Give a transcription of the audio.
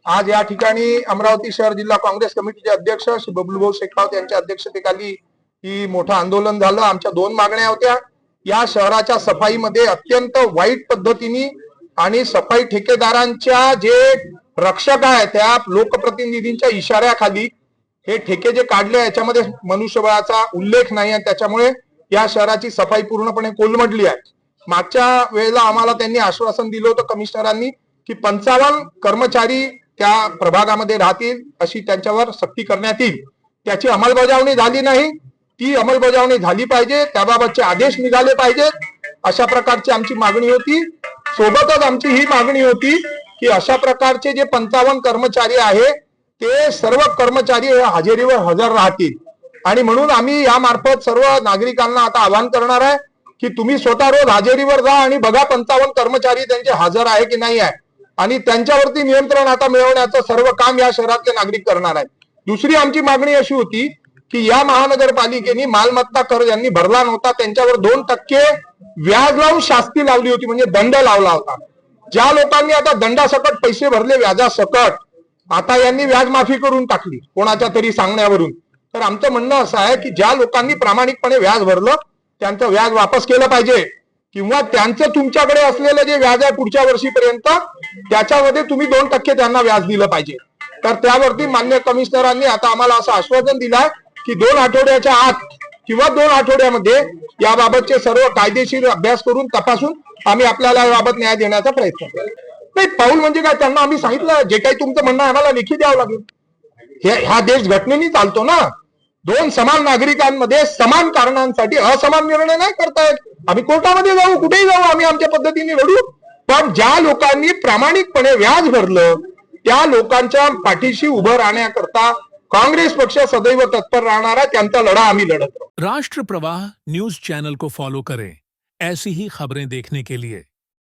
आज या ठिकाणी अमरावती शहर जिल्हा काँग्रेस कमिटीचे अध्यक्ष श्री बबलूभाऊ शेखावत यांच्या अध्यक्षतेखाली ही मोठं आंदोलन झालं। आमच्या दोन मागण्या होत्या। या शहराच्या सफाईमध्ये अत्यंत वाईट पद्धतीने आणि सफाई ठेकेदारांच्या जे रक्षक आहे त्या लोकप्रतिनिधींच्या इशाऱ्याखाली हे ठेके जे काढले याच्यामध्ये मनुष्यबळाचा उल्लेख नाही आहे, त्याच्यामुळे या शहराची सफाई पूर्णपणे कोलमडली आहे। मागच्या वेळेला आम्हाला त्यांनी आश्वासन दिलं होतं कमिशनरांनी की 55 कर्मचारी त्या प्रभागामध्ये राहतील, अशी त्यांच्यावर सक्ती करण्यात येईल। त्याची अंमलबजावणी झाली नाही, ती अंमलबजावणी झाली पाहिजे, त्याबाबतचे आदेश निघाले पाहिजेत, अशा प्रकारची आमची मागणी होती। सोबतच आमची ही मागणी होती की अशा प्रकारचे जे 55 कर्मचारी आहे ते सर्व कर्मचारी हजेरीवर हजर राहतील। आणि म्हणून आम्ही या मार्फत सर्व नागरिकांना आता आवाहन करणार आहे की तुम्ही स्वतः रोज हजेरीवर जा आणि बघा 55 कर्मचारी त्यांचे हजर आहे की नाही आहे, आणि त्यांच्यावरती नियंत्रण आता मिळवण्याचं सर्व काम या शहरातले नागरिक करणार आहेत। दुसरी आमची मागणी अशी होती की या महानगरपालिकेने मालमत्ता कर ज्यांनी भरला नव्हता त्यांच्यावर 2% व्याज लावून शास्ती लावली होती, म्हणजे दंड लावला होता। ज्या लोकांनी आता दंडासकट पैसे भरले व्याजासकट, आता यांनी व्याज माफी करून टाकली कोणाच्या तरी सांगण्यावरून। तर आमचं म्हणणं असं आहे की ज्या लोकांनी प्रामाणिकपणे व्याज भरलं त्यांचं व्याज वापस केलं पाहिजे, किंवा त्यांचं तुमच्याकडे असलेलं जे व्याज आहे पुढच्या वर्षीपर्यंत त्याच्यामध्ये तुम्ही 2% त्यांना व्याज दिलं पाहिजे। तर त्यावरती माननीय कमिशनरांनी आता आम्हाला असं आश्वासन दिलंय की 2 आठवड्याच्या आत किंवा 2 आठवड्यामध्ये याबाबतचे सर्व कायदेशीर अभ्यास करून तपासून आम्ही आपल्याला याबाबत न्याय देण्याचा प्रयत्न करू। नाही, पाऊल म्हणजे काय, त्यांना आम्ही सांगितलं जे काही तुमचं म्हणणं आहे आम्हाला लेखी द्यावं लागेल। हा देश घटनेने चालतो ना, 2 समान नागरिकांमध्ये समान कारणांसाठी असमान निर्णय नाही करतायत। आम्ही कोर्टामध्ये जाऊ, कुठेही जाऊ, आम्ही आमच्या पद्धतीने लढू, पण ज्या लोकांनी प्रामाणिकपणे व्याज भरलं त्या लोकांच्या पाठीशी उभं राहण्याकरता कांग्रेस पक्ष सदैव तत्पर राहणार आहे, त्यांचा लढा आम्ही लढत राहू। राष्ट्र प्रवाह न्यूज चैनल को फॉलो करें ऐसी ही खबरें देखने के लिए।